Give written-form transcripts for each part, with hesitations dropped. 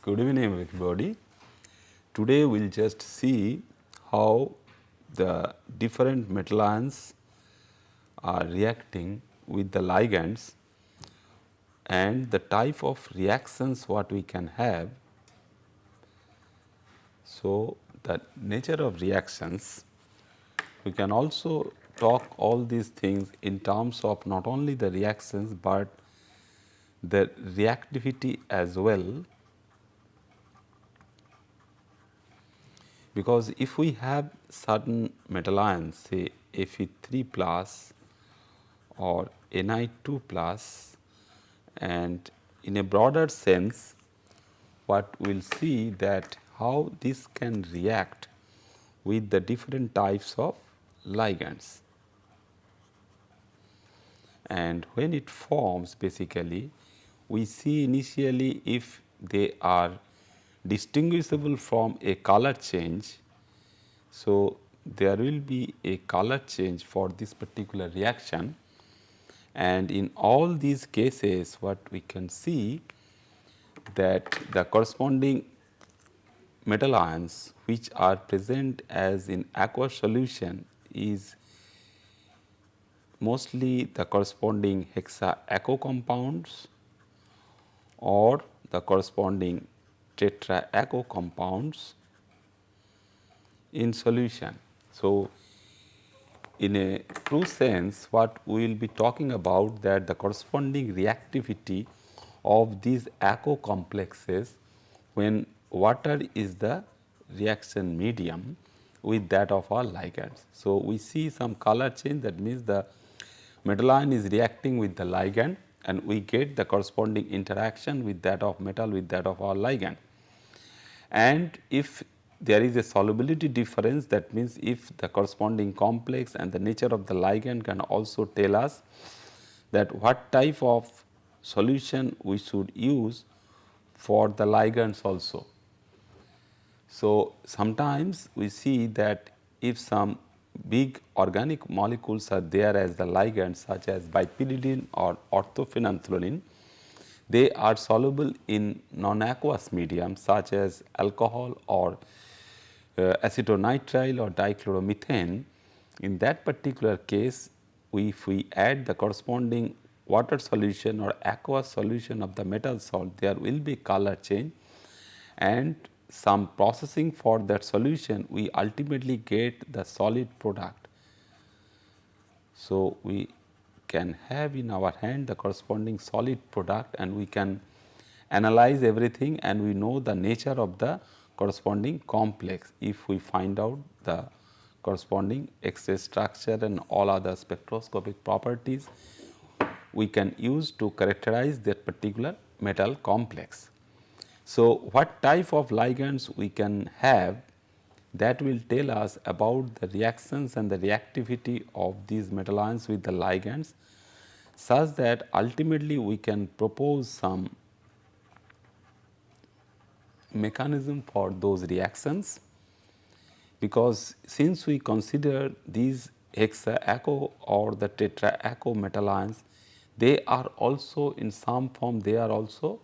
Good evening everybody. Today we will just see how the different metal ions are reacting with the ligands and the type of reactions what we can have. So, the nature of reactions, we can also talk all these things in terms of not only the reactions, but the reactivity as well. Because if we have certain metal ions, say Fe3 plus or Ni2 plus, and in a broader sense what we will see that how this can react with the different types of ligands. And when it forms, basically we see initially if they are distinguishable from a color change. So, there will be a color change for this particular reaction, and in all these cases what we can see that the corresponding metal ions which are present as in aqueous solution is mostly the corresponding hexa-aquo compounds or the corresponding tetra-aquo compounds in solution. So, in a true sense what we will be talking about that the corresponding reactivity of these aquo complexes when water is the reaction medium with that of our ligands. So, we see some color change, that means the metal ion is reacting with the ligand and we get the corresponding interaction with that of metal with that of our ligand. And if there is a solubility difference, that means if the corresponding complex and the nature of the ligand can also tell us that what type of solution we should use for the ligands also. So, sometimes we see that if some big organic molecules are there as the ligands such as bipyridine or orthophenanthroline, they are soluble in non-aqueous medium such as alcohol or acetonitrile or dichloromethane. In that particular case, if we add the corresponding water solution or aqueous solution of the metal salt, there will be color change, and some processing for that solution we ultimately get the solid product. So, we can have in our hand the corresponding solid product and we can analyze everything and we know the nature of the corresponding complex if we find out the corresponding X-ray structure and all other spectroscopic properties we can use to characterize that particular metal complex. So, what type of ligands we can have, that will tell us about the reactions and the reactivity of these metal ions with the ligands, such that ultimately we can propose some mechanism for those reactions, because since we consider these hexa-aquo or the tetra-aquo metal ions, they are also in some form they are also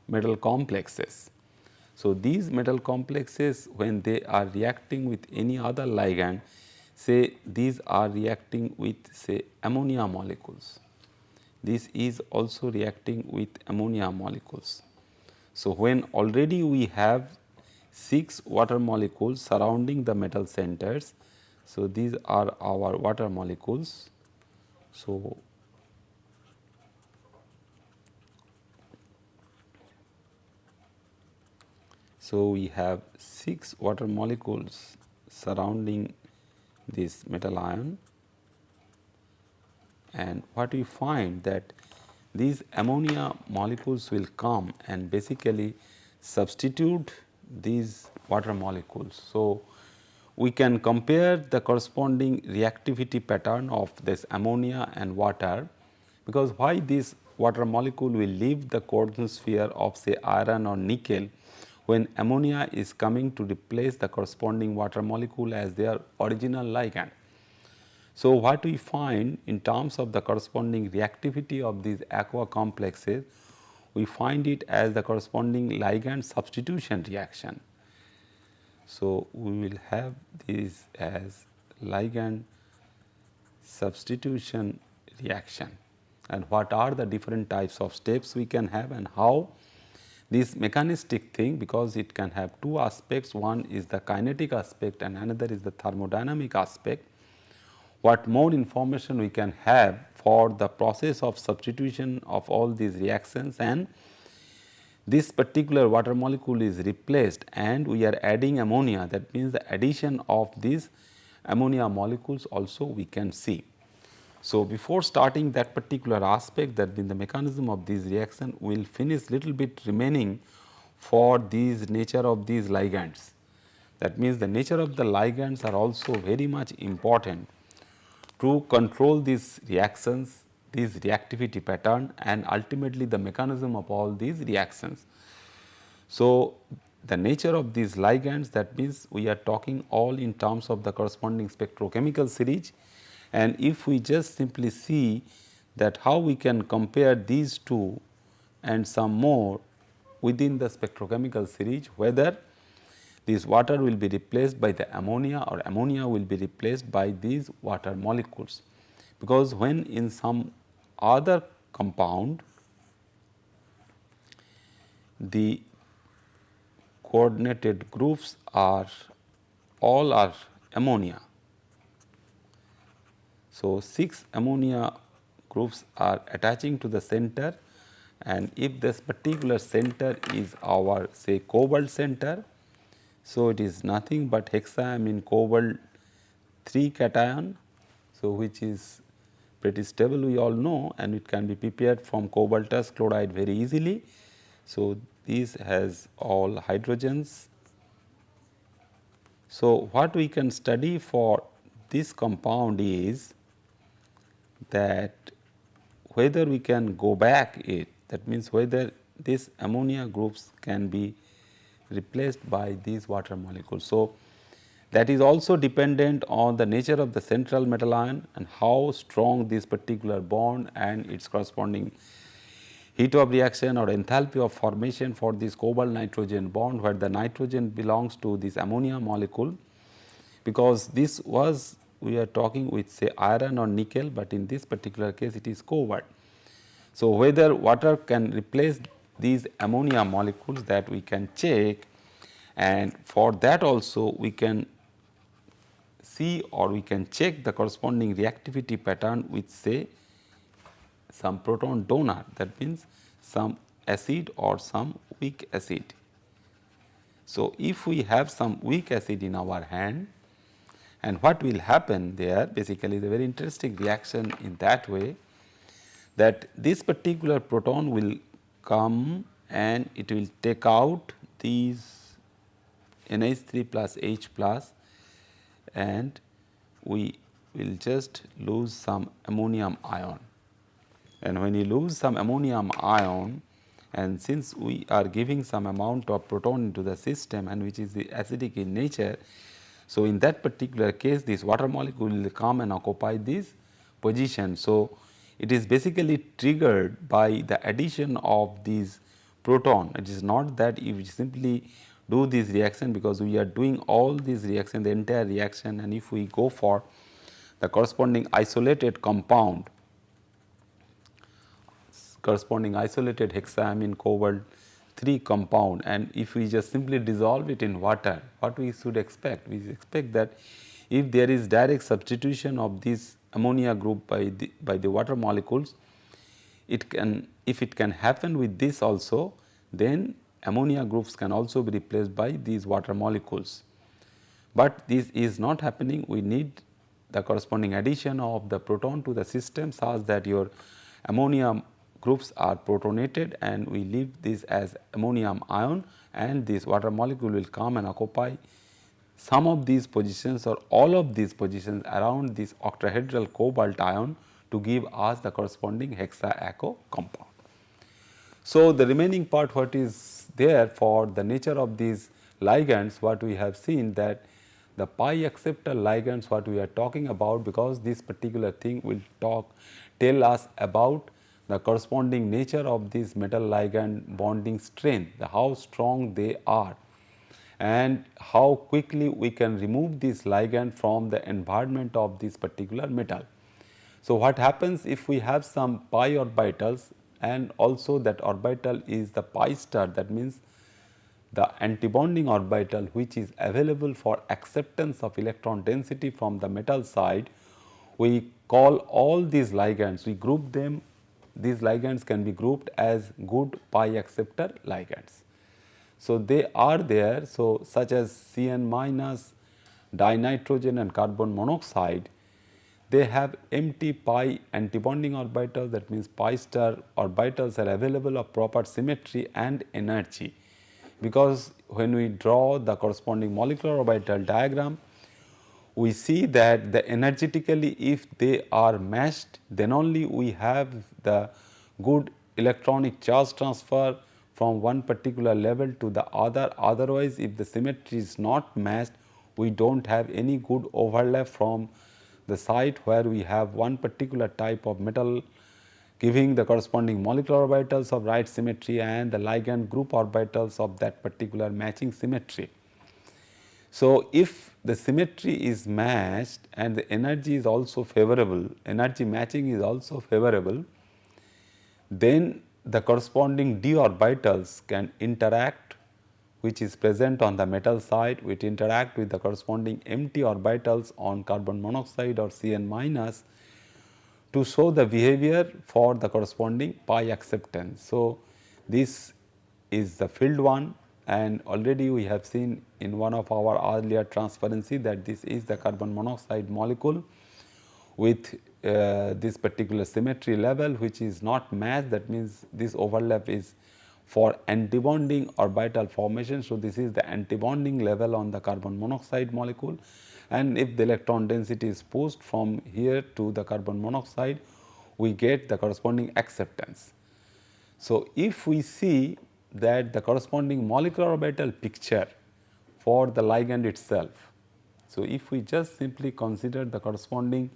metal complexes. So, these metal complexes when they are reacting with any other ligand, say these are reacting with say ammonia molecules, this is also reacting with ammonia molecules. So, when already we have 6 water molecules surrounding the metal centers, so these are our water molecules. So, we have 6 water molecules surrounding this metal ion, and what we find that these ammonia molecules will come and basically substitute these water molecules. So, we can compare the corresponding reactivity pattern of this ammonia and water, because why this water molecule will leave the coordinate sphere of say iron or nickel when ammonia is coming to replace the corresponding water molecule as their original ligand. So, what we find in terms of the corresponding reactivity of these aqua complexes, we find it as the corresponding ligand substitution reaction. So, we will have this as ligand substitution reaction, and what are the different types of steps we can have, and how this mechanistic thing, because it can have two aspects, one is the kinetic aspect and another is the thermodynamic aspect. What more information we can have for the process of substitution of all these reactions, and this particular water molecule is replaced and we are adding ammonia, that means the addition of these ammonia molecules also we can see. So, before starting that particular aspect, that means the mechanism of this reaction, we will finish little bit remaining for these nature of these ligands. That means the nature of the ligands are also very much important to control these reactions, this reactivity pattern, and ultimately the mechanism of all these reactions. So, the nature of these ligands, that means we are talking all in terms of the corresponding spectrochemical series, and if we just simply see that how we can compare these two and some more within the spectrochemical series, whether this water will be replaced by the ammonia or ammonia will be replaced by these water molecules. Because when in some other compound the coordinated groups are all are ammonia. So, 6 ammonia groups are attaching to the center, and if this particular center is our say cobalt center, so it is nothing but hexaamine cobalt 3 cation, so which is pretty stable we all know, and it can be prepared from cobaltous chloride very easily. So, this has all hydrogens. So, what we can study for this compound is that whether we can go back it, that means whether these ammonia groups can be replaced by these water molecules. So, that is also dependent on the nature of the central metal ion and how strong this particular bond and its corresponding heat of reaction or enthalpy of formation for this cobalt nitrogen bond, where the nitrogen belongs to this ammonia molecule, because this was we are talking with say iron or nickel, but in this particular case it is cobalt. So, whether water can replace these ammonia molecules, that we can check, and for that also we can see or we can check the corresponding reactivity pattern with say some proton donor, that means some acid or some weak acid. So, if we have some weak acid in our hand, and what will happen there basically is a very interesting reaction in that way, that this particular proton will come and it will take out these NH3 plus H plus, and we will just lose some ammonium ion. And when you lose some ammonium ion, and since we are giving some amount of proton into the system and which is the acidic in nature, so in that particular case this water molecule will come and occupy this position. So, it is basically triggered by the addition of these proton. It is not that if you simply do this reaction, because we are doing all these reaction, the entire reaction, and if we go for the corresponding isolated compound, corresponding isolated hexaamine cobalt 3 compound, and if we just simply dissolve it in water, what we should expect? We expect that if there is direct substitution of this ammonia group by the water molecules, it can, if it can happen with this also, then ammonia groups can also be replaced by these water molecules. But this is not happening. We need the corresponding addition of the proton to the system such that your ammonia groups are protonated, and we leave this as ammonium ion, and this water molecule will come and occupy some of these positions or all of these positions around this octahedral cobalt ion to give us the corresponding hexa-aco compound. So, the remaining part what is there for the nature of these ligands, what we have seen that the pi acceptor ligands what we are talking about, because this particular thing will tell us about the corresponding nature of this metal ligand bonding strength, how strong they are, and how quickly we can remove this ligand from the environment of this particular metal. So, what happens if we have some pi orbitals and also that orbital is the pi star, that means the antibonding orbital which is available for acceptance of electron density from the metal side. We call all these ligands, we group them, these ligands can be grouped as good pi acceptor ligands. So, they are there, so such as Cn minus, dinitrogen and carbon monoxide, they have empty pi antibonding orbitals, that means pi star orbitals are available of proper symmetry and energy. Because when we draw the corresponding molecular orbital diagram, we see that the energetically if they are matched, then only we have the good electronic charge transfer from one particular level to the other. Otherwise, if the symmetry is not matched, we do not have any good overlap from the site where we have one particular type of metal giving the corresponding molecular orbitals of right symmetry and the ligand group orbitals of that particular matching symmetry. So, if the symmetry is matched and the energy is also favorable, energy matching is also favorable, then the corresponding d orbitals can interact, which is present on the metal side, which interact with the corresponding empty orbitals on carbon monoxide or Cn minus to show the behavior for the corresponding pi acceptance. So, this is the field one, and already we have seen in one of our earlier transparency that this is the carbon monoxide molecule with this particular symmetry level which is not matched, that means this overlap is for antibonding orbital formation. So, this is the antibonding level on the carbon monoxide molecule, and if the electron density is pushed from here to the carbon monoxide, we get the corresponding acceptance. So, if we see that the corresponding molecular orbital picture for the ligand itself. So, if we just simply consider the corresponding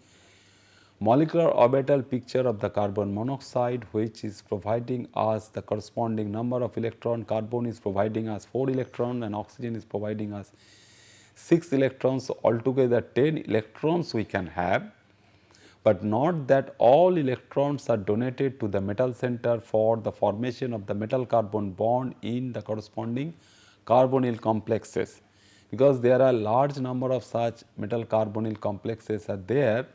molecular orbital picture of the carbon monoxide, which is providing us the corresponding number of electron, carbon is providing us 4 electrons and oxygen is providing us 6 electrons, so altogether 10 electrons we can have, but not that all electrons are donated to the metal center for the formation of the metal carbon bond in the corresponding carbonyl complexes, because there are large number of such metal carbonyl complexes are there,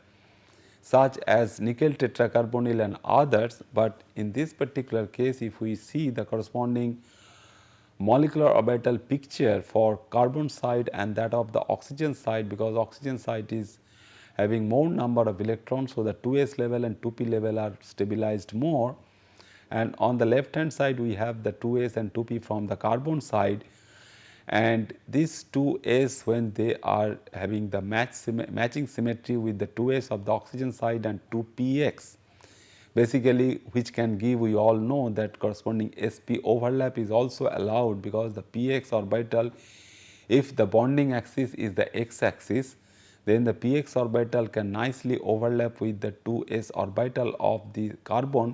such as nickel tetracarbonyl and others, but in this particular case if we see the corresponding molecular orbital picture for carbon side and that of the oxygen side, because oxygen side is having more number of electrons. So, the 2s level and 2p level are stabilized more, and on the left hand side we have the 2s and 2p from the carbon side, and these 2s when they are having the matching symmetry with the 2s of the oxygen side and 2px, basically which can give, we all know that corresponding sp overlap is also allowed, because the px orbital, if the bonding axis is the x axis, then the px orbital can nicely overlap with the 2s orbital of the carbon,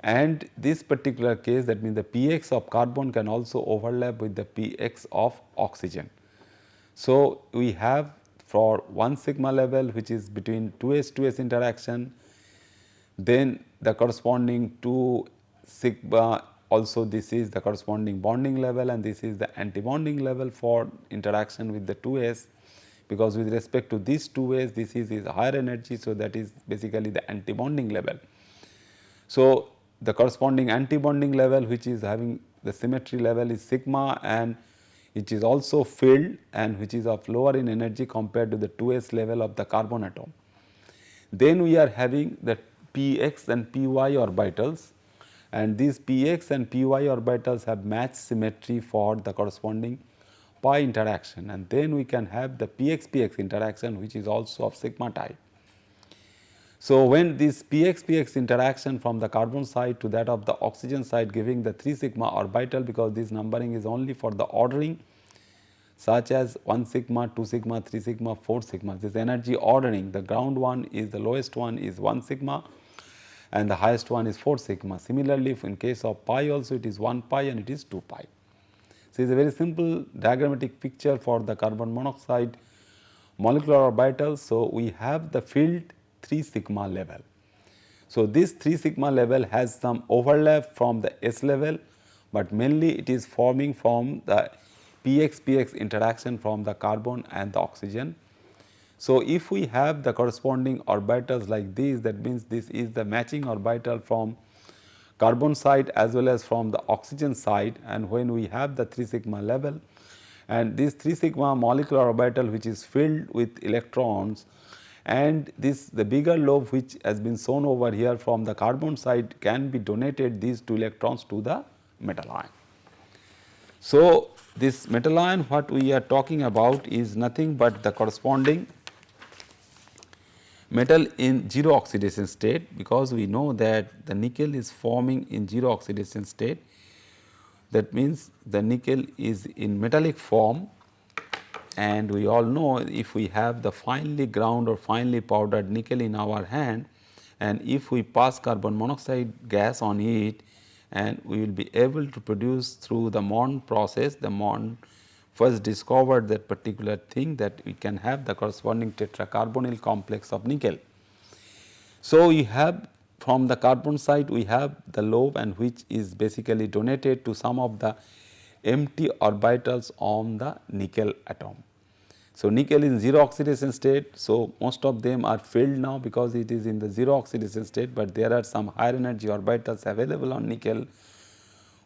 and this particular case, that means the px of carbon can also overlap with the px of oxygen. So, we have for 1 sigma level which is between 2s interaction, then the corresponding 2 sigma, also this is the corresponding bonding level and this is the antibonding level for interaction with the 2s, because with respect to these 2s this is higher energy. So, that is basically the antibonding level. So, the corresponding antibonding level which is having the symmetry level is sigma, and which is also filled and which is of lower in energy compared to the 2s level of the carbon atom. Then we are having the px and py orbitals, and these px and py orbitals have matched symmetry for the corresponding pi interaction, and then we can have the px-px interaction which is also of sigma type. So, when this px-px interaction from the carbon side to that of the oxygen side giving the 3 sigma orbital, because this numbering is only for the ordering such as 1 sigma, 2 sigma, 3 sigma, 4 sigma, this energy ordering, the ground one is the lowest one is 1 sigma and the highest one is 4 sigma. Similarly, if in case of pi also it is 1 pi and it is 2 pi. So, it is a very simple diagrammatic picture for the carbon monoxide molecular orbitals. So, we have the field 3 sigma level. So, this 3 sigma level has some overlap from the S level, but mainly it is forming from the px interaction from the carbon and the oxygen. So, if we have the corresponding orbitals like this, that means this is the matching orbital from carbon side as well as from the oxygen side, and when we have the 3 sigma level and this 3 sigma molecular orbital which is filled with electrons, and this the bigger lobe which has been shown over here from the carbon side can be donated these 2 electrons to the metal ion. So, this metal ion what we are talking about is nothing but the corresponding metal in zero oxidation state, because we know that the nickel is forming in zero oxidation state. That means, the nickel is in metallic form, and we all know if we have the finely ground or finely powdered nickel in our hand, and if we pass carbon monoxide gas on it, and we will be able to produce through the Mond process. The Mond first discovered that particular thing, that we can have the corresponding tetracarbonyl complex of nickel. So, we have from the carbon side we have the lobe, and which is basically donated to some of the empty orbitals on the nickel atom. So, nickel is in zero oxidation state. So, most of them are filled now because it is in the zero oxidation state, but there are some higher energy orbitals available on nickel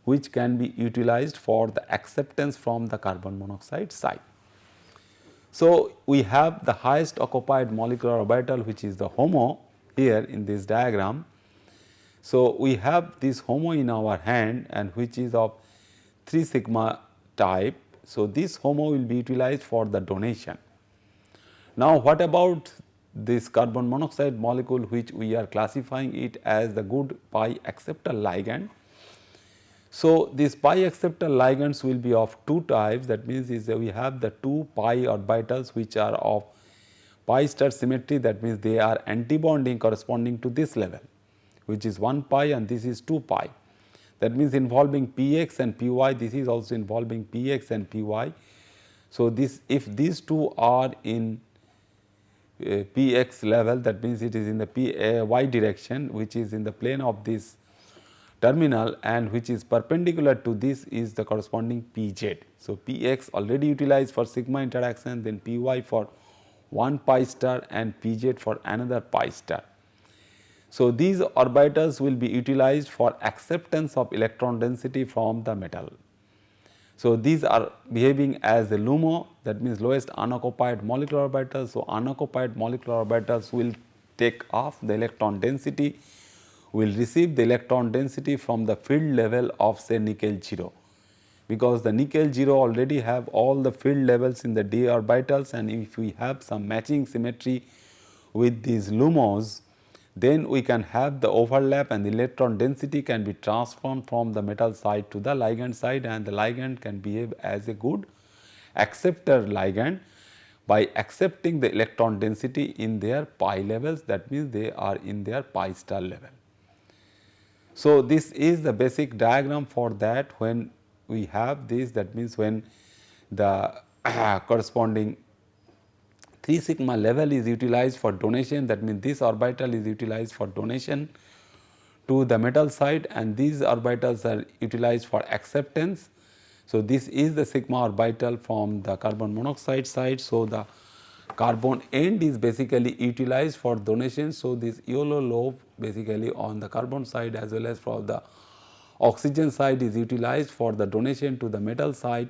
which can be utilized for the acceptance from the carbon monoxide side. So, we have the highest occupied molecular orbital which is the HOMO here in this diagram. So, we have this HOMO in our hand, and which is of 3 sigma type. So, this HOMO will be utilized for the donation. Now, what about this carbon monoxide molecule which we are classifying it as the good pi acceptor ligand? So, these pi acceptor ligands will be of 2 types. That means, we have the 2 pi orbitals which are of pi star symmetry. That means, they are antibonding corresponding to this level, which is 1 pi, and this is 2 pi. That means, involving px and py, this is also involving px and py. So, this if these two are in px level, that means it is in the y direction, which is in the plane of this terminal, and which is perpendicular to this is the corresponding pz. So, px already utilized for sigma interaction, then py for 1 pi star and pz for another pi star. So, these orbitals will be utilized for acceptance of electron density from the metal. So, these are behaving as the LUMO, that means lowest unoccupied molecular orbitals. So, unoccupied molecular orbitals will take off the electron density, will receive the electron density from the field level of say nickel 0, because the nickel 0 already have all the field levels in the d orbitals, and if we have some matching symmetry with these LUMOs, then we can have the overlap, and the electron density can be transformed from the metal side to the ligand side, and the ligand can behave as a good acceptor ligand by accepting the electron density in their pi levels. That means, they are in their pi star level. So, this is the basic diagram for that. When we have this, that means, when the corresponding 3 sigma level is utilized for donation, that means, this orbital is utilized for donation to the metal side, and these orbitals are utilized for acceptance. So, this is the sigma orbital from the carbon monoxide side. So, the carbon end is basically utilized for donation. So, this yellow lobe basically on the carbon side as well as for the oxygen side is utilized for the donation to the metal side.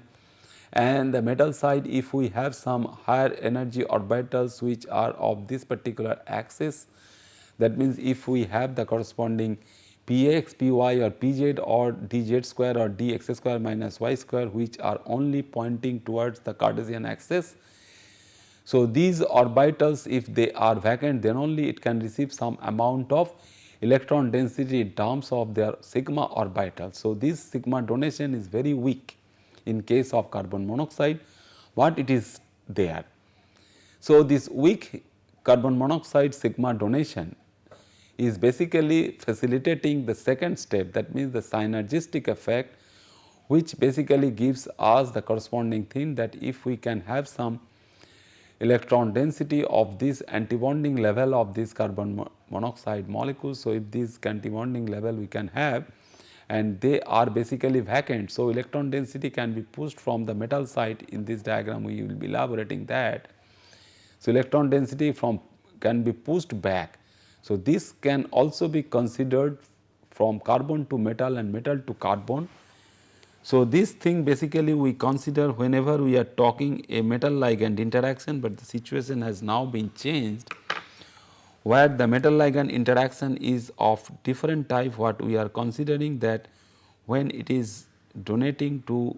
And the metal side, if we have some higher energy orbitals which are of this particular axis, that means, if we have the corresponding px, py or pz or dz square or dx square minus y square, which are only pointing towards the Cartesian axis. So, these orbitals, if they are vacant, then only it can receive some amount of electron density in terms of their sigma orbital. So, this sigma donation is very weak in case of carbon monoxide, but it is there. So, this weak carbon monoxide sigma donation is basically facilitating the second step, that means the synergistic effect, which basically gives us the corresponding thing that if we can have some electron density of this antibonding level of this carbon monoxide molecules. So, if this antibonding level we can have and they are basically vacant. So, electron density can be pushed from the metal side. In this diagram we will be elaborating that. So, electron density from can be pushed back. So, this can also be considered from carbon to metal and metal to carbon. So, this thing basically we consider whenever we are talking a metal ligand interaction, but the situation has now been changed where the metal ligand interaction is of different type. What we are considering that when it is donating to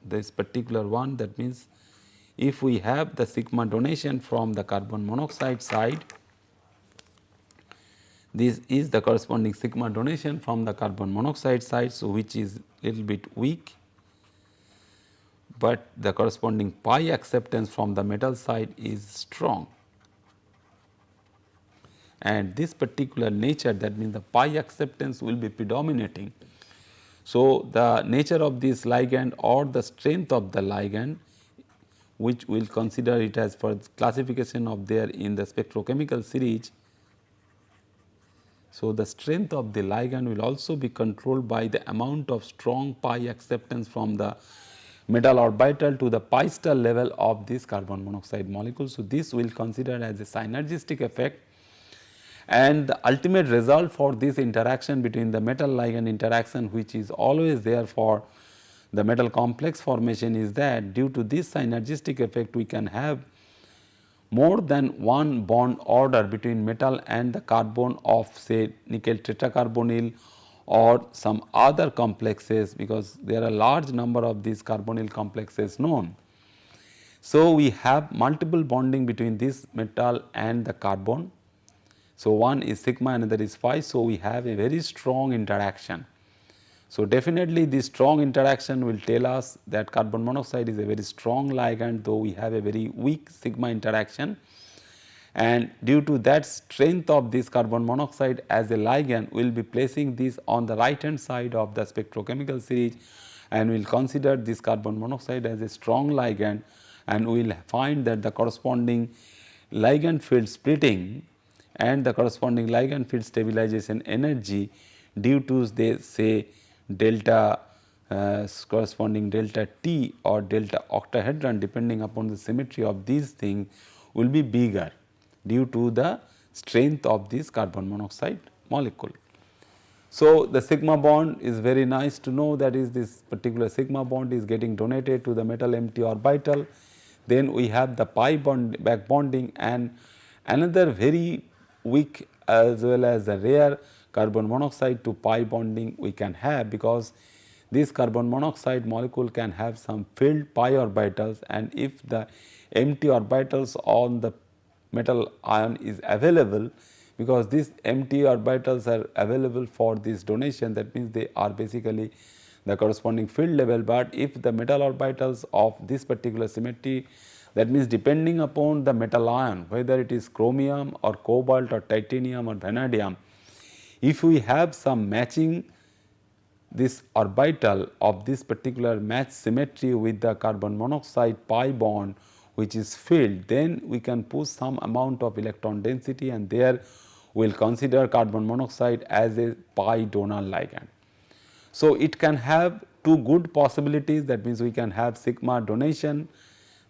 this particular one, that means if we have the sigma donation from the carbon monoxide side, this is the corresponding sigma donation from the carbon monoxide side. So, which is little bit weak, but the corresponding pi acceptance from the metal side is strong, and this particular nature, that means the pi acceptance will be predominating. So, the nature of this ligand or the strength of the ligand, which we will consider it as for classification of there in the spectrochemical series. So, the strength of the ligand will also be controlled by the amount of strong pi acceptance from the metal orbital to the pi star level of this carbon monoxide molecule. So, this we will consider as a synergistic effect, and the ultimate result for this interaction between the metal ligand interaction, which is always there for the metal complex formation, is that due to this synergistic effect we can have more than one bond order between metal and the carbon of say nickel tetracarbonyl or some other complexes, because there are large number of these carbonyl complexes known. So, we have multiple bonding between this metal and the carbon. So, one is sigma, another is phi. So, we have a very strong interaction. So, definitely this strong interaction will tell us that carbon monoxide is a very strong ligand, though we have a very weak sigma interaction, and due to that strength of this carbon monoxide as a ligand, we will be placing this on the right hand side of the spectrochemical series, and we will consider this carbon monoxide as a strong ligand, and we will find that the corresponding ligand field splitting and the corresponding ligand field stabilization energy due to they say delta corresponding delta T or delta octahedron, depending upon the symmetry of these things, will be bigger due to the strength of this carbon monoxide molecule. So, the sigma bond is very nice to know, that is this particular sigma bond is getting donated to the metal empty orbital. Then we have the pi bond back bonding, and another very weak as well as the rare carbon monoxide to pi bonding we can have, because this carbon monoxide molecule can have some filled pi orbitals, and if the empty orbitals on the metal ion is available, because these empty orbitals are available for this donation, that means they are basically the corresponding field level. But if the metal orbitals of this particular symmetry, that means depending upon the metal ion, whether it is chromium or cobalt or titanium or vanadium, if we have some matching this orbital of this particular match symmetry with the carbon monoxide pi bond which is filled, then we can push some amount of electron density, and there we will consider carbon monoxide as a pi donor ligand. So, it can have two good possibilities, that means we can have sigma donation,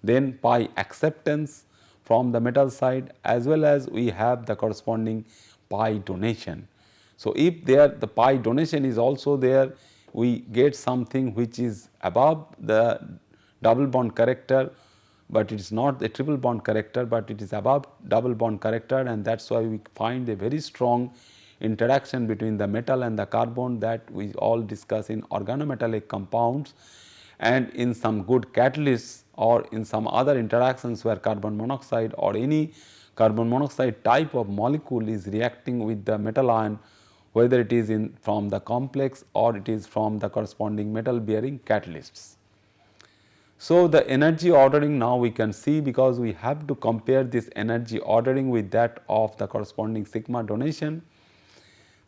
then pi acceptance from the metal side, as well as we have the corresponding pi donation. So, if there the pi donation is also there, we get something which is above the double bond character, but it is not a triple bond character, but it is above double bond character, and that is why we find a very strong interaction between the metal and the carbon that we all discuss in organometallic compounds, and in some good catalysts or in some other interactions where carbon monoxide or any carbon monoxide type of molecule is reacting with the metal ion, whether it is in from the complex or it is from the corresponding metal bearing catalysts. So, the energy ordering now we can see, because we have to compare this energy ordering with that of the corresponding sigma donation.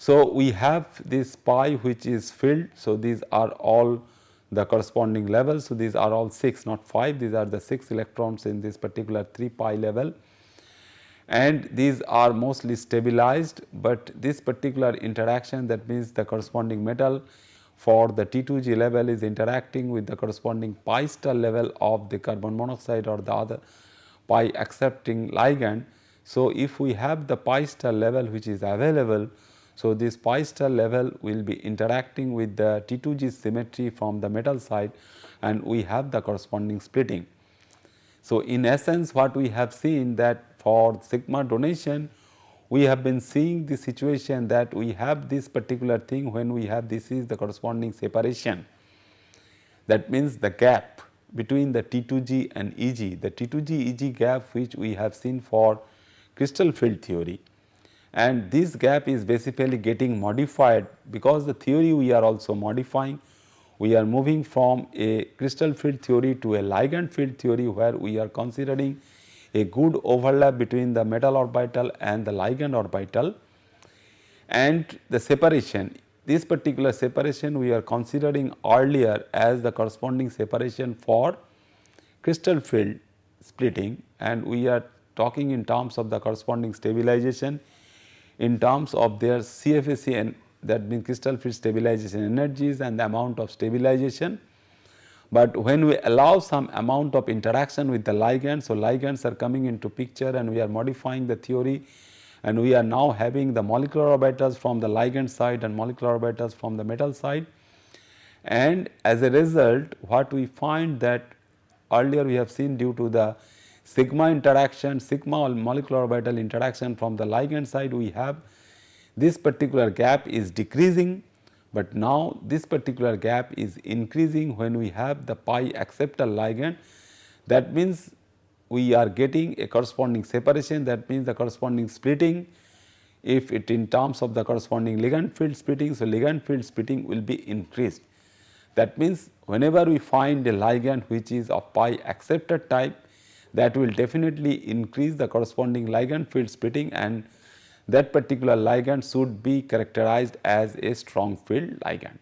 So, we have this pi which is filled. So, these are all the corresponding levels. So, these are all 6 not 5, these are the 6 electrons in this particular 3 pi level, and these are mostly stabilized, but this particular interaction, that means the corresponding metal for the T2G level is interacting with the corresponding pi star level of the carbon monoxide or the other pi accepting ligand. So, if we have the pi star level which is available, so this pi star level will be interacting with the T2G symmetry from the metal side, and we have the corresponding splitting. So, in essence what we have seen that for sigma donation, we have been seeing the situation that we have this particular thing when we have this is the corresponding separation. That means the gap between the T2G and EG, the T2G EG gap which we have seen for crystal field theory, and this gap is basically getting modified because the theory we are also modifying. We are moving from a crystal field theory to a ligand field theory, where we are considering a good overlap between the metal orbital and the ligand orbital, and the separation. This particular separation we are considering earlier as the corresponding separation for crystal field splitting, and we are talking in terms of the corresponding stabilization in terms of their CFSE, and that means crystal field stabilization energies and the amount of stabilization. But when we allow some amount of interaction with the ligands, so ligands are coming into picture and we are modifying the theory, and we are now having the molecular orbitals from the ligand side and molecular orbitals from the metal side. And as a result, what we find that earlier we have seen due to the sigma interaction, sigma molecular orbital interaction from the ligand side, we have this particular gap is decreasing, but now this particular gap is increasing when we have the pi acceptor ligand. That means we are getting a corresponding separation, that means the corresponding splitting, if it in terms of the corresponding ligand field splitting. So, ligand field splitting will be increased. That means whenever we find a ligand which is of pi acceptor type, that will definitely increase the corresponding ligand field splitting, and that particular ligand should be characterized as a strong field ligand.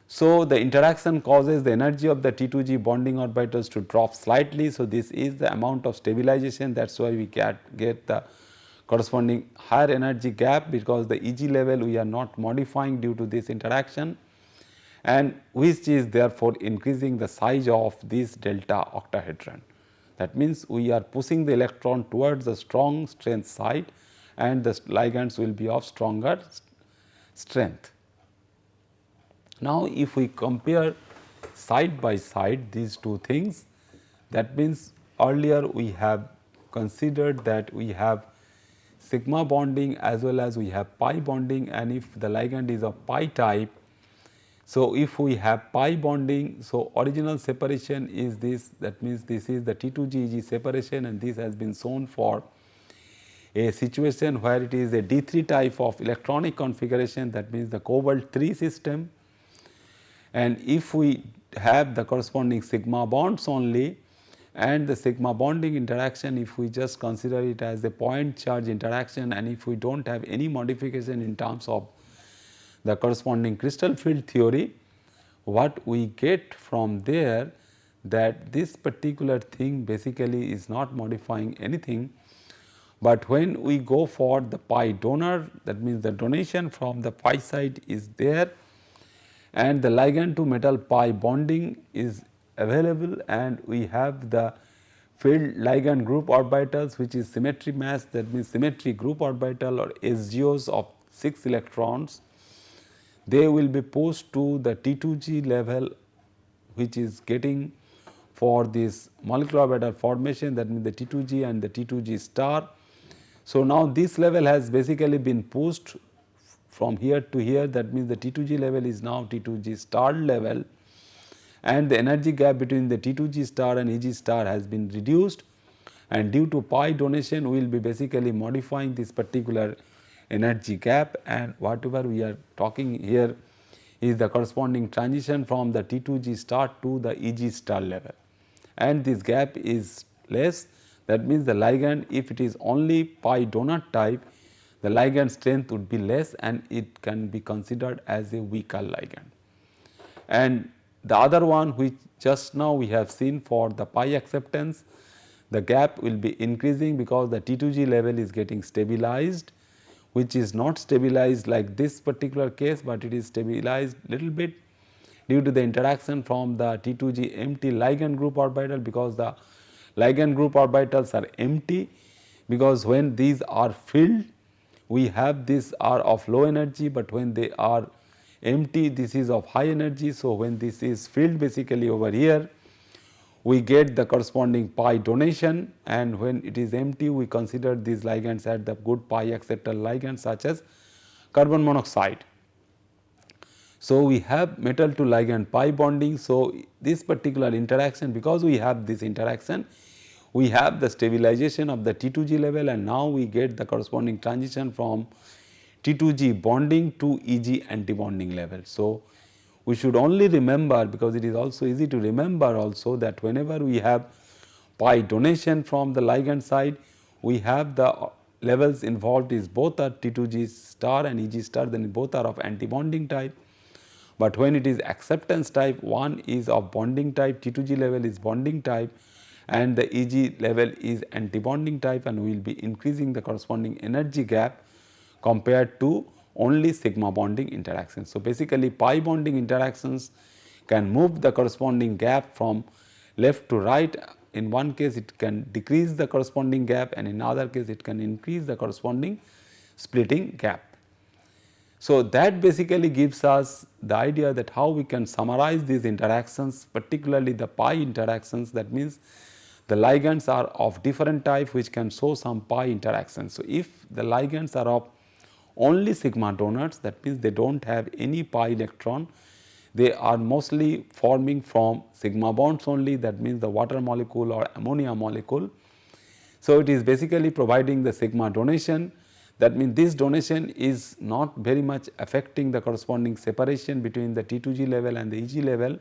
So, the interaction causes the energy of the T2G bonding orbitals to drop slightly. So, this is the amount of stabilization, that is why we get the corresponding higher energy gap, because the EG level we are not modifying due to this interaction, and which is therefore increasing the size of this delta octahedron. That means we are pushing the electron towards the strong strength side, and the ligands will be of stronger strength. Now, if we compare side by side these two things, that means earlier we have considered that we have sigma bonding as well as we have pi bonding, and if the ligand is of pi type. So, if we have pi bonding, so original separation is this, that means this is the T2GEG separation, and this has been shown for a situation where it is a D3 type of electronic configuration, that means the cobalt 3 system. And if we have the corresponding sigma bonds only, and the sigma bonding interaction, if we just consider it as a point charge interaction, and if we do not have any modification in terms of the corresponding crystal field theory, what we get from there, that this particular thing basically is not modifying anything. But when we go for the pi donor, that means the donation from the pi side is there, and the ligand to metal pi bonding is available, and we have the field ligand group orbitals which is symmetry mass, that means symmetry group orbital or SGOs of 6 electrons. They will be pushed to the T2G level, which is getting for this molecular orbital formation, that means the T2G and the T2G star. So, now this level has basically been pushed from here to here, that means the T2G level is now T2G star level, and the energy gap between the T2G star and EG star has been reduced, and due to pi donation we will be basically modifying this particular energy gap, and whatever we are talking here is the corresponding transition from the T2G star to the EG star level, and this gap is less. That means the ligand, if it is only pi donor type, the ligand strength would be less and it can be considered as a weaker ligand. And the other one which just now we have seen for the pi acceptance, the gap will be increasing because the T2G level is getting stabilized, which is not stabilized like this particular case, but it is stabilized little bit due to the interaction from the T2G empty ligand group orbital, because the ligand group orbitals are empty, because when these are filled we have these are of low energy, but when they are empty this is of high energy. So, when this is filled basically over here we get the corresponding pi donation, and when it is empty we consider these ligands at the good pi acceptor ligands such as carbon monoxide. So, we have metal to ligand pi bonding. So, this particular interaction, because we have this interaction, we have the stabilization of the T2G level, and now we get the corresponding transition from T2G bonding to EG antibonding level. So, we should only remember, because it is also easy to remember also, that whenever we have pi donation from the ligand side, we have the levels involved is both are T2G star and EG star, then both are of antibonding type. But when it is acceptance type, one is of bonding type, T2G level is bonding type and the EG level is antibonding type, and we will be increasing the corresponding energy gap compared to only sigma bonding interactions. So, basically pi bonding interactions can move the corresponding gap from left to right. In one case it can decrease the corresponding gap, and in other case it can increase the corresponding splitting gap. So, that basically gives us the idea that how we can summarize these interactions, particularly the pi interactions. That means the ligands are of different type which can show some pi interactions. So, if the ligands are of only sigma donors, that means they do not have any pi electron, they are mostly forming from sigma bonds only, that means the water molecule or ammonia molecule. So, it is basically providing the sigma donation. That means this donation is not very much affecting the corresponding separation between the T2G level and the EG level.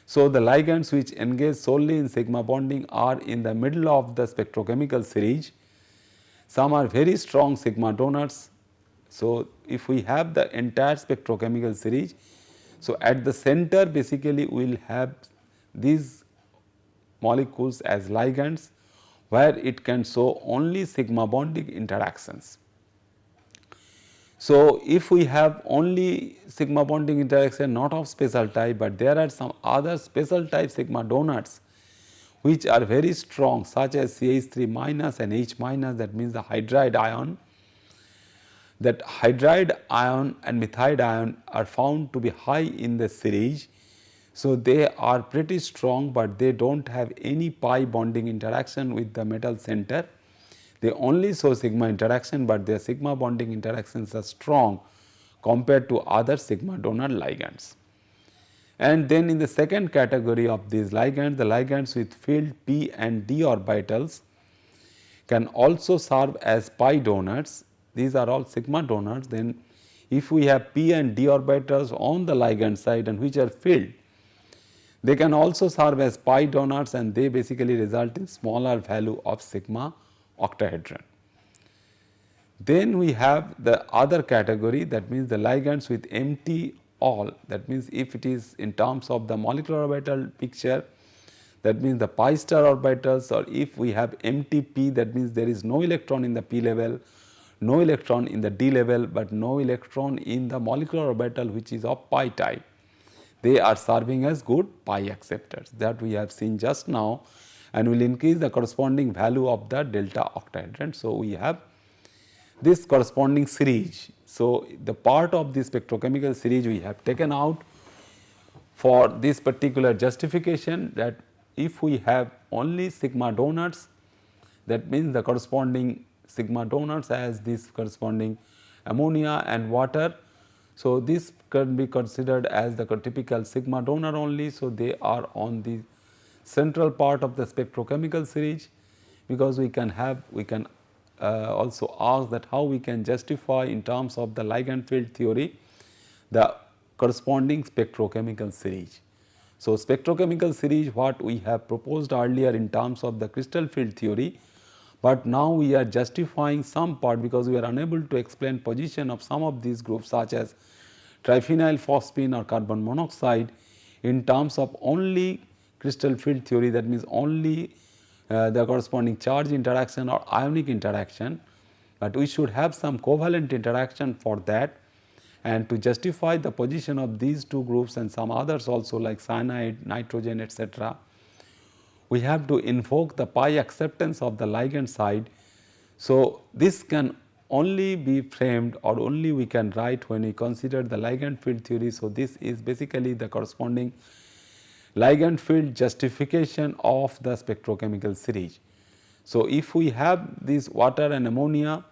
So, the ligands which engage solely in sigma bonding are in the middle of the spectrochemical series. Some are very strong sigma donors. So, if we have the entire spectrochemical series, so at the center basically we will have these molecules as ligands, where it can show only sigma bonding interactions. So, if we have only sigma bonding interaction not of special type, but there are some other special type sigma donors which are very strong, such as CH3 minus and H minus, that means the hydride ion. That hydride ion and methide ion are found to be high in the series. So, they are pretty strong, but they do not have any pi bonding interaction with the metal center. They only show sigma interaction, but their sigma bonding interactions are strong compared to other sigma donor ligands. And then in the second category of these ligands, the ligands with filled p and d orbitals can also serve as pi donors. These are all sigma donors. Then if we have p and d orbitals on the ligand side and which are filled, they can also serve as pi donors, and they basically result in smaller value of sigma octahedron. Then we have the other category, that means the ligands with empty all, that means if it is in terms of the molecular orbital picture, that means the pi star orbitals, or if we have empty p, that means there is no electron in the p level, no electron in the d level, but no electron in the molecular orbital which is of pi type. They are serving as good pi acceptors, that we have seen just now, and will increase the corresponding value of the delta octahedron. So, we have this corresponding series. So, the part of this spectrochemical series we have taken out for this particular justification, that if we have only sigma donors, that means the corresponding sigma donors as this corresponding ammonia and water. So, this can be considered as the typical sigma donor only. So, they are on the central part of the spectrochemical series, because we can also ask that how we can justify in terms of the ligand field theory the corresponding spectrochemical series. So, spectrochemical series what we have proposed earlier in terms of the crystal field theory, but now we are justifying some part because we are unable to explain position of some of these groups such as triphenyl phosphine or carbon monoxide in terms of only crystal field theory, that means only the corresponding charge interaction or ionic interaction, but we should have some covalent interaction for that. And to justify the position of these two groups and some others also like cyanide, nitrogen, etc., we have to invoke the pi acceptance of the ligand side. So, this can only be framed or only we can write when we consider the ligand field theory. So, this is basically the corresponding ligand field justification of the spectrochemical series. So, if we have this water and ammonia,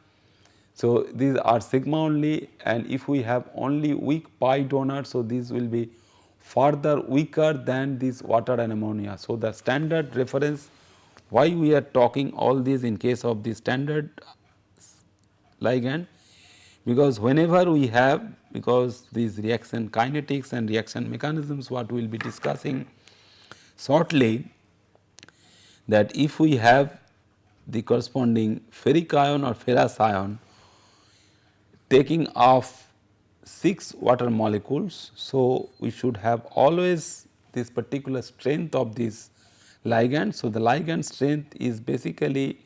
so these are sigma only, and if we have only weak pi donor, so this will be further weaker than this water and ammonia. So, the standard reference, why we are talking all this in case of the standard ligand, because whenever we have, because these reaction kinetics and reaction mechanisms what we will be discussing shortly, that if we have the corresponding ferric ion or ferrous ion taking off 6 water molecules. So, we should have always this particular strength of this ligand. So, the ligand strength is basically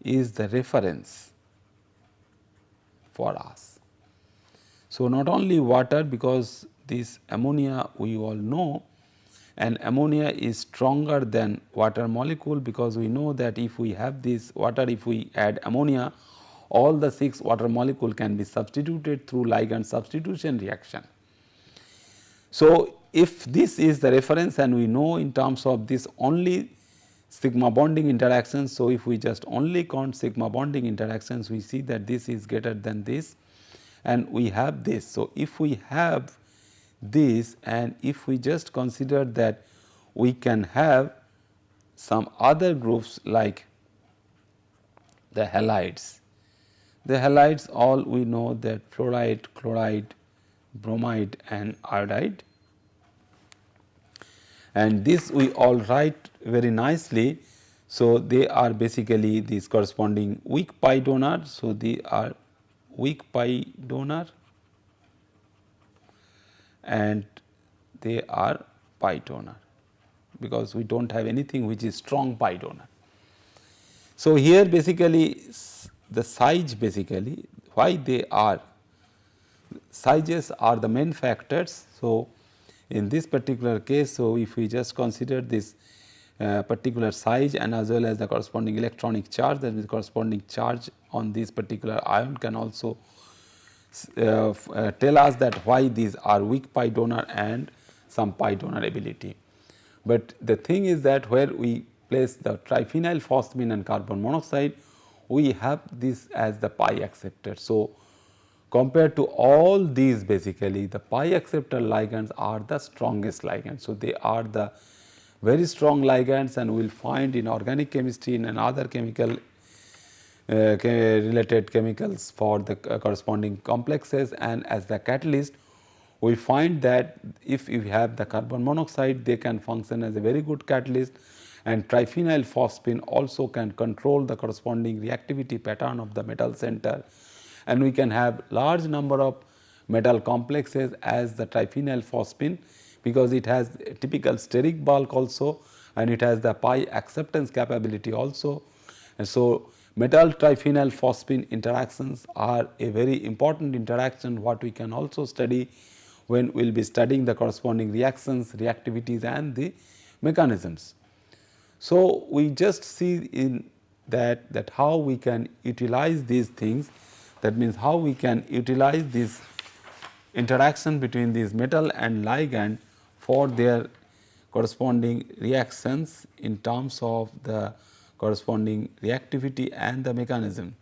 is the reference for us. So, not only water, because this ammonia we all know, and ammonia is stronger than water molecule, because we know that if we have this water, if we add ammonia, all the 6 water molecule can be substituted through ligand substitution reaction. So, if this is the reference and we know in terms of this only sigma bonding interactions. So, if we just only count sigma bonding interactions, we see that this is greater than this and we have this. So, if we have this and if we just consider that we can have some other groups like the halides. The halides, all we know that fluoride, chloride, bromide and iodide, and this we all write very nicely. So, they are basically these corresponding weak pi donor. So, they are weak pi donor and they are pi donor, because we do not have anything which is strong pi donor. So, here basically the size, basically why they are, sizes are the main factors. So, in this particular case, so if we just consider this particular size and as well as the corresponding electronic charge, that is corresponding charge on this particular ion can also tell us that why these are weak pi donor and some pi donor ability. But the thing is that where we place the triphenyl phosphine and carbon monoxide, we have this as the pi acceptor. So, compared to all these, basically the pi acceptor ligands are the strongest ligands. So, they are the very strong ligands, and we will find in organic chemistry and other chemical related chemicals for the corresponding complexes, and as the catalyst we find that if you have the carbon monoxide, they can function as a very good catalyst, and triphenyl phosphine also can control the corresponding reactivity pattern of the metal center, and we can have large number of metal complexes as the triphenyl phosphine, because it has a typical steric bulk also and it has the pi acceptance capability also. And so, metal triphenyl phosphine interactions are a very important interaction what we can also study when we will be studying the corresponding reactions, reactivities and the mechanisms. So, we just see in that how we can utilize these things, that means how we can utilize this interaction between these metal and ligand for their corresponding reactions in terms of the corresponding reactivity and the mechanism.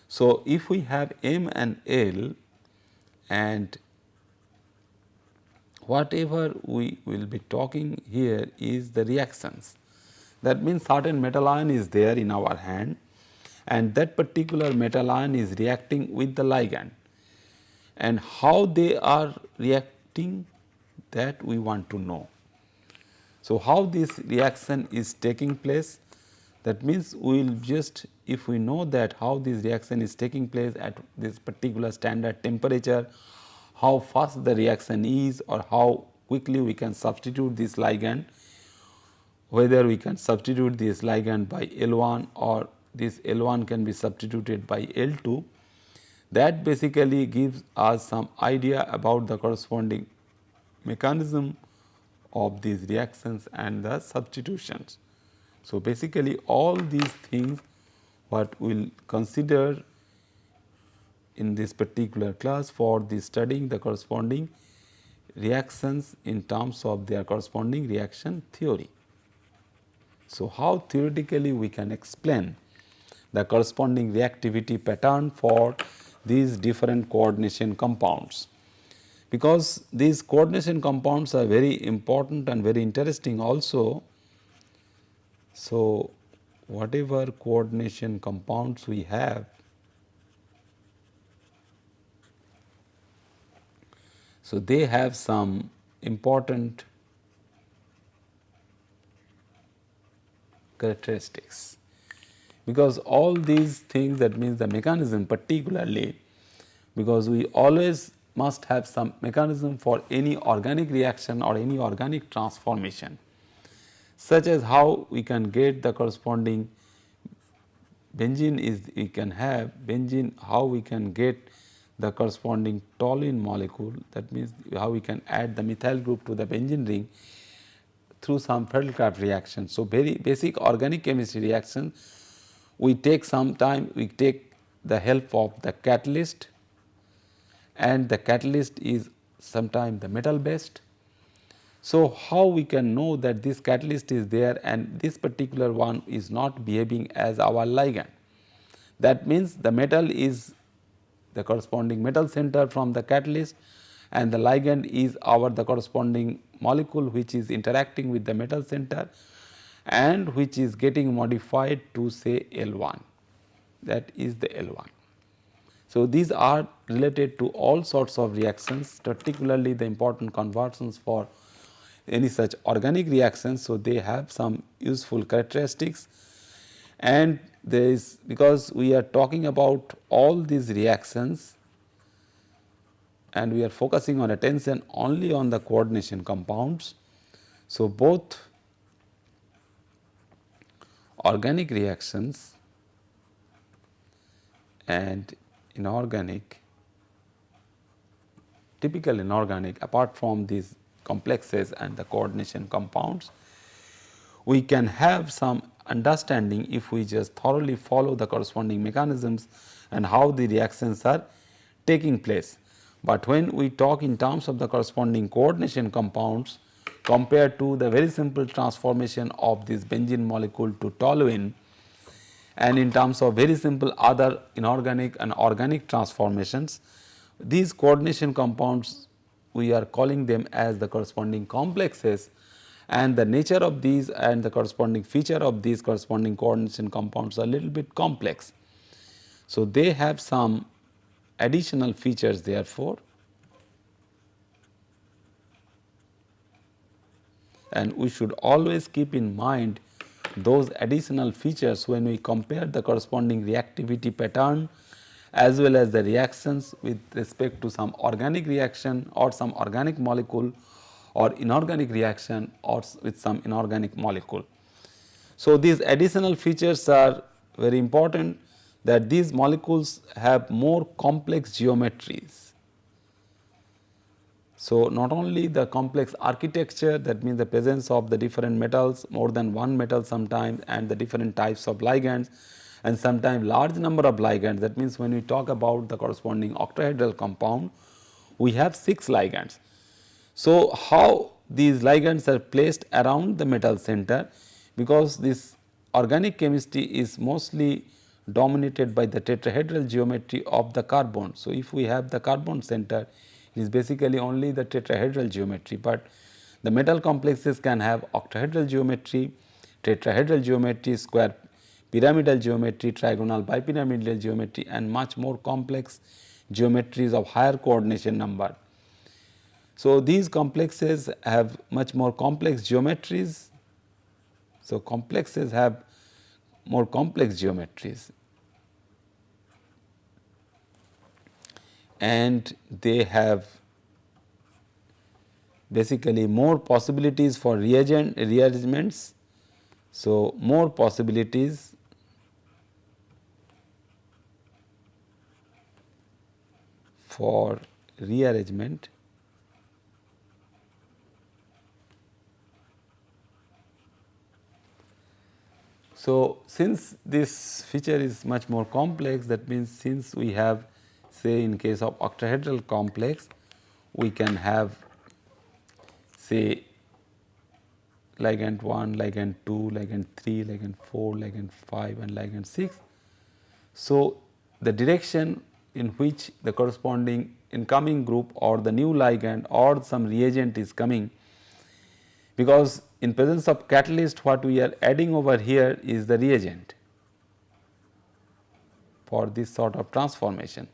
So, if we have M and L and whatever we will be talking here is the reactions, that means certain metal ion is there in our hand and that particular metal ion is reacting with the ligand, and how they are reacting, that we want to know. So, how this reaction is taking place? That means, we will just, if we know that how this reaction is taking place at this particular standard temperature, how fast the reaction is, or how quickly we can substitute this ligand, whether we can substitute this ligand by L1 or this L1 can be substituted by L2, that basically gives us some idea about the corresponding mechanism of these reactions and the substitutions. So, basically all these things what we will consider in this particular class for the studying the corresponding reactions in terms of their corresponding reaction theory. So, how theoretically we can explain the corresponding reactivity pattern for these different coordination compounds, because these coordination compounds are very important and very interesting also. So, whatever coordination compounds we have, so they have some important characteristics, because all these things, that means the mechanism particularly, because we always must have some mechanism for any organic reaction or any organic transformation, such as how we can get the corresponding benzene is, we can have benzene, how we can get the corresponding toluene molecule, that means how we can add the methyl group to the benzene ring through some Feldkraft reaction. So, very basic organic chemistry reaction, we take some time, we take the help of the catalyst, and the catalyst is sometimes the metal based. So, how we can know that this catalyst is there and this particular one is not behaving as our ligand? That means, the metal is the corresponding metal center from the catalyst, and the ligand is our the corresponding molecule which is interacting with the metal center and which is getting modified to say L1, that is the L1. So, these are related to all sorts of reactions, particularly the important conversions for any such organic reactions. So, they have some useful characteristics, and there is, because we are talking about all these reactions and we are focusing on attention only on the coordination compounds. So, both organic reactions and inorganic, typical inorganic, apart from these complexes and the coordination compounds, we can have some understanding if we just thoroughly follow the corresponding mechanisms and how the reactions are taking place. But when we talk in terms of the corresponding coordination compounds compared to the very simple transformation of this benzene molecule to toluene, and in terms of very simple other inorganic and organic transformations, these coordination compounds, we are calling them as the corresponding complexes, and the nature of these and the corresponding feature of these corresponding coordination compounds are a little bit complex. So, they have some additional features therefore, and we should always keep in mind those additional features when we compare the corresponding reactivity pattern as well as the reactions with respect to some organic reaction or some organic molecule or inorganic reaction or with some inorganic molecule. So, these additional features are very important, that these molecules have more complex geometries. So, not only the complex architecture, that means the presence of the different metals, more than one metal sometimes, and the different types of ligands, and sometimes large number of ligands. That means, when we talk about the corresponding octahedral compound, we have 6 ligands. So, how these ligands are placed around the metal center, because this organic chemistry is mostly dominated by the tetrahedral geometry of the carbon. So, if we have the carbon center, it is basically only the tetrahedral geometry, but the metal complexes can have octahedral geometry, tetrahedral geometry, square pyramidal geometry, trigonal bipyramidal geometry, and much more complex geometries of higher coordination number. So, these complexes have much more complex geometries. So, complexes have more complex geometries, and they have basically more possibilities for rearrangements. So, more possibilities for rearrangement. So, since this feature is much more complex, that means since we have, say in case of octahedral complex, we can have say ligand 1, ligand 2, ligand 3, ligand 4, ligand 5 and ligand 6. So, the direction in which the corresponding incoming group or the new ligand or some reagent is coming, because in presence of catalyst what we are adding over here is the reagent for this sort of transformation.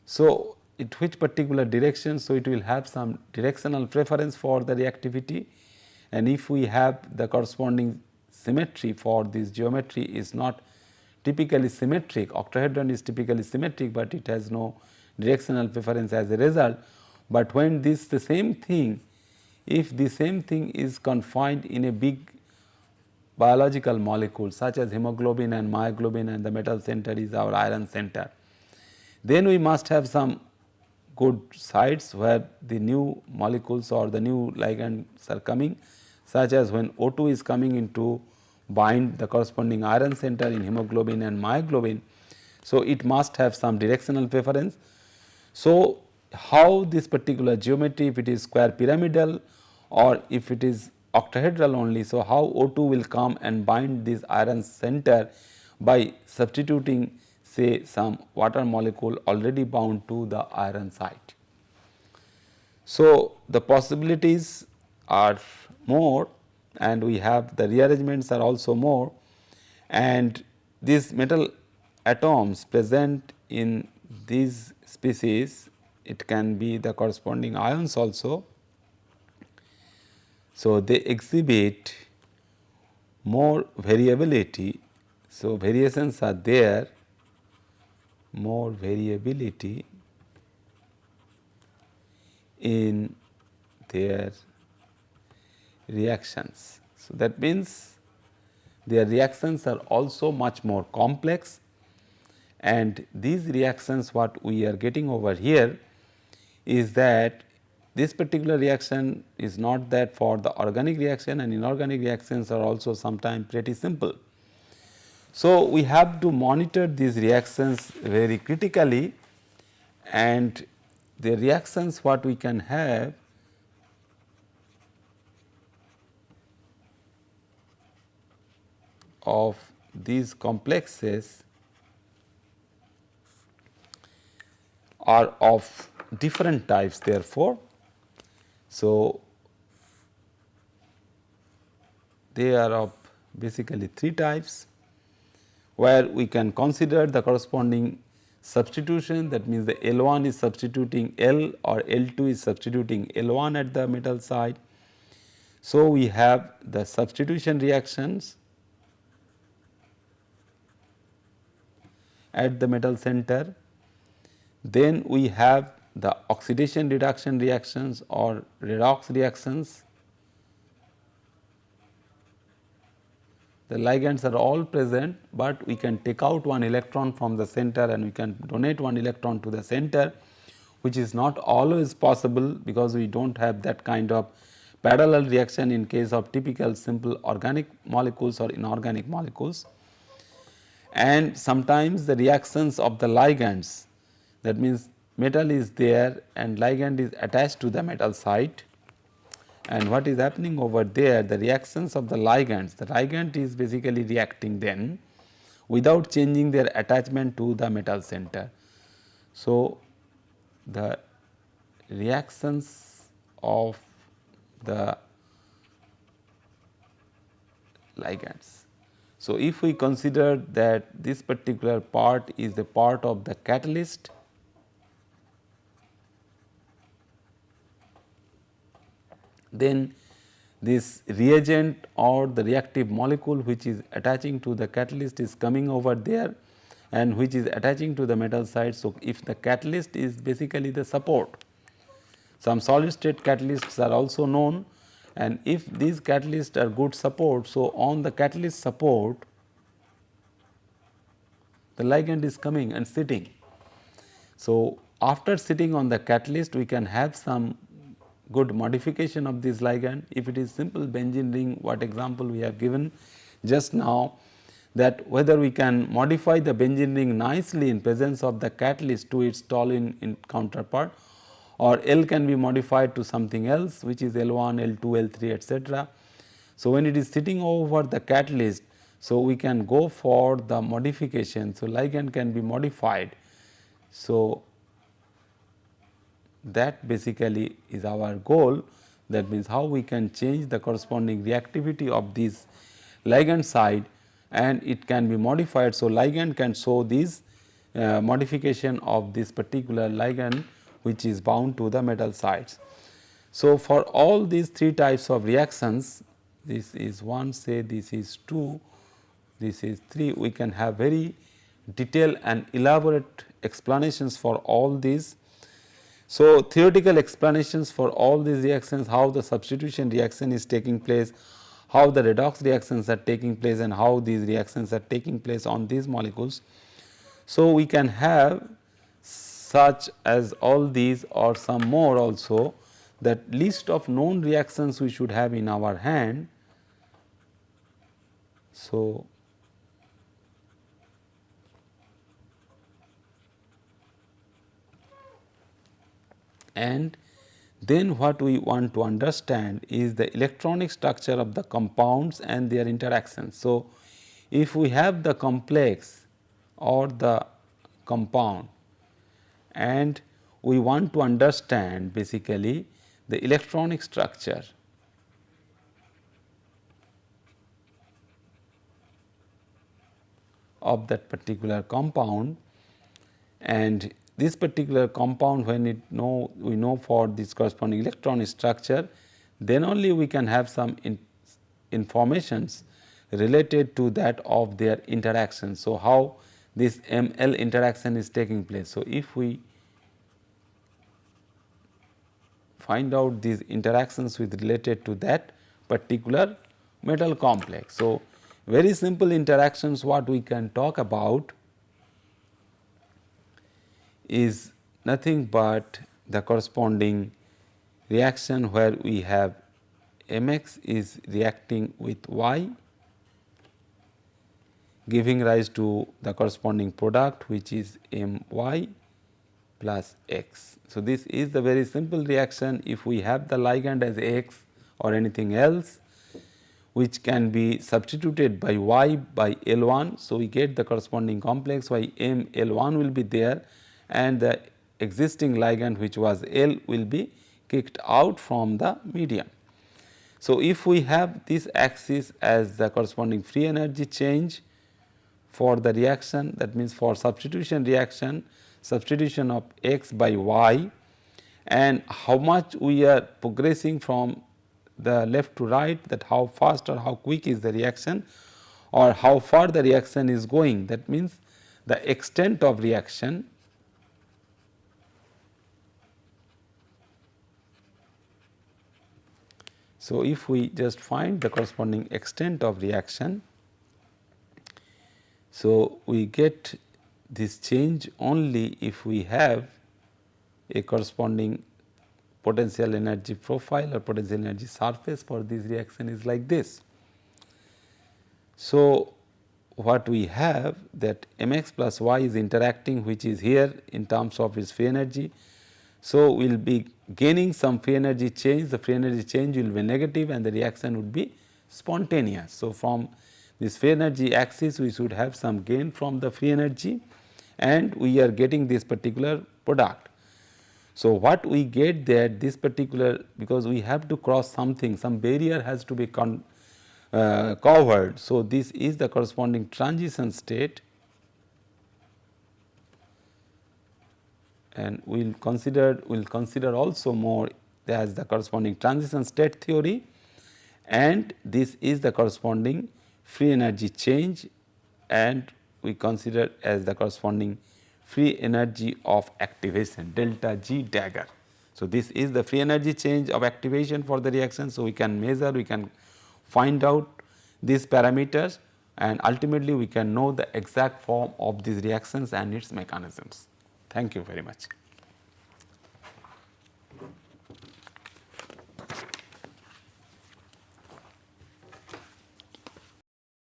So, it which particular direction, so it will have some directional preference for the reactivity, and if we have the corresponding symmetry for this geometry is not typically symmetric, octahedron is typically symmetric, but it has no directional preference as a result. But when this the same thing, if the same thing is confined in a big biological molecule such as hemoglobin and myoglobin and the metal center is our iron center, then we must have some good sites where the new molecules or the new ligands are coming, such as when O2 is coming into bind the corresponding iron center in hemoglobin and myoglobin. So, it must have some directional preference. So, how this particular geometry, if it is square pyramidal or if it is octahedral only, so how O2 will come and bind this iron center by substituting say some water molecule already bound to the iron site. So, the possibilities are more and we have the rearrangements are also more, and these metal atoms present in these species, it can be the corresponding ions also. So, they exhibit more variability. So, variations are there, more variability in their reactions. So, that means their reactions are also much more complex, and these reactions what we are getting over here is that this particular reaction is not that for the organic reaction, and inorganic reactions are also sometimes pretty simple. So, we have to monitor these reactions very critically, and the reactions what we can have of these complexes are of different types therefore. So, they are of basically 3 types, where we can consider the corresponding substitution, that means the L1 is substituting L or L2 is substituting L1 at the metal side. So, we have the substitution reactions at the metal center, then we have the oxidation reduction reactions or redox reactions. The ligands are all present, but we can take out one electron from the center and we can donate one electron to the center, which is not always possible because we do not have that kind of parallel reaction in case of typical simple organic molecules or inorganic molecules. And sometimes the reactions of the ligands, that means metal is there and ligand is attached to the metal site, and what is happening over there, the reactions of the ligand is basically reacting then without changing their attachment to the metal center. So, the reactions of the ligands. So, if we consider that this particular part is the part of the catalyst, then this reagent or the reactive molecule which is attaching to the catalyst is coming over there and which is attaching to the metal side. So, if the catalyst is basically the support, some solid state catalysts are also known, and if these catalysts are good support. So, on the catalyst support the ligand is coming and sitting. So, after sitting on the catalyst we can have some good modification of this ligand. If it is simple benzene ring, what example we have given just now, that whether we can modify the benzene ring nicely in presence of the catalyst to its toluene in counterpart, or L can be modified to something else which is L1, L2, L3 etc. So, when it is sitting over the catalyst, so we can go for the modification. So, ligand can be modified. So, that basically is our goal, that means how we can change the corresponding reactivity of this ligand side and it can be modified. So, ligand can show this modification of this particular ligand which is bound to the metal sides. So, for all these three types of reactions, this is 1, say this is 2, this is 3, we can have very detailed and elaborate explanations for all these. So, theoretical explanations for all these reactions, how the substitution reaction is taking place, how the redox reactions are taking place and how these reactions are taking place on these molecules. So, we can have such as all these or some more also, that list of known reactions we should have in our hand. So, and then what we want to understand is the electronic structure of the compounds and their interactions. So, if we have the complex or the compound and we want to understand basically the electronic structure of that particular compound, and this particular compound when we know for this corresponding electronic structure, then only we can have some informations related to that of their interaction. So, how this ML interaction is taking place. So, if we find out these interactions with related to that particular metal complex. So, very simple interactions what we can talk about is nothing but the corresponding reaction where we have Mx is reacting with Y, giving rise to the corresponding product which is My plus X. So, this is the very simple reaction. If we have the ligand as X or anything else which can be substituted by Y by L1. So, we get the corresponding complex why L1 will be there and the existing ligand which was L will be kicked out from the medium. So, if we have this axis as the corresponding free energy change for the reaction, that means for substitution reaction, substitution of X by Y, and how much we are progressing from the left to right, that how fast or how quick is the reaction or how far the reaction is going, that means the extent of reaction. So, if we just find the corresponding extent of reaction, so we get this change only if we have a corresponding potential energy profile or potential energy surface for this reaction is like this. So, what we have that Mx plus Y is interacting which is here in terms of its free energy. So, we will be gaining some free energy change, the free energy change will be negative and the reaction would be spontaneous. So, from this free energy axis we should have some gain from the free energy and we are getting this particular product. So, what we get there this particular, because we have to cross something, some barrier has to be covered. So, this is the corresponding transition state, and we will consider also more as the corresponding transition state theory, and this is the corresponding free energy change, and we consider as the corresponding free energy of activation delta G dagger. So, this is the free energy change of activation for the reaction. So, we can measure, we can find out these parameters, and ultimately we can know the exact form of these reactions and its mechanisms. Thank you very much.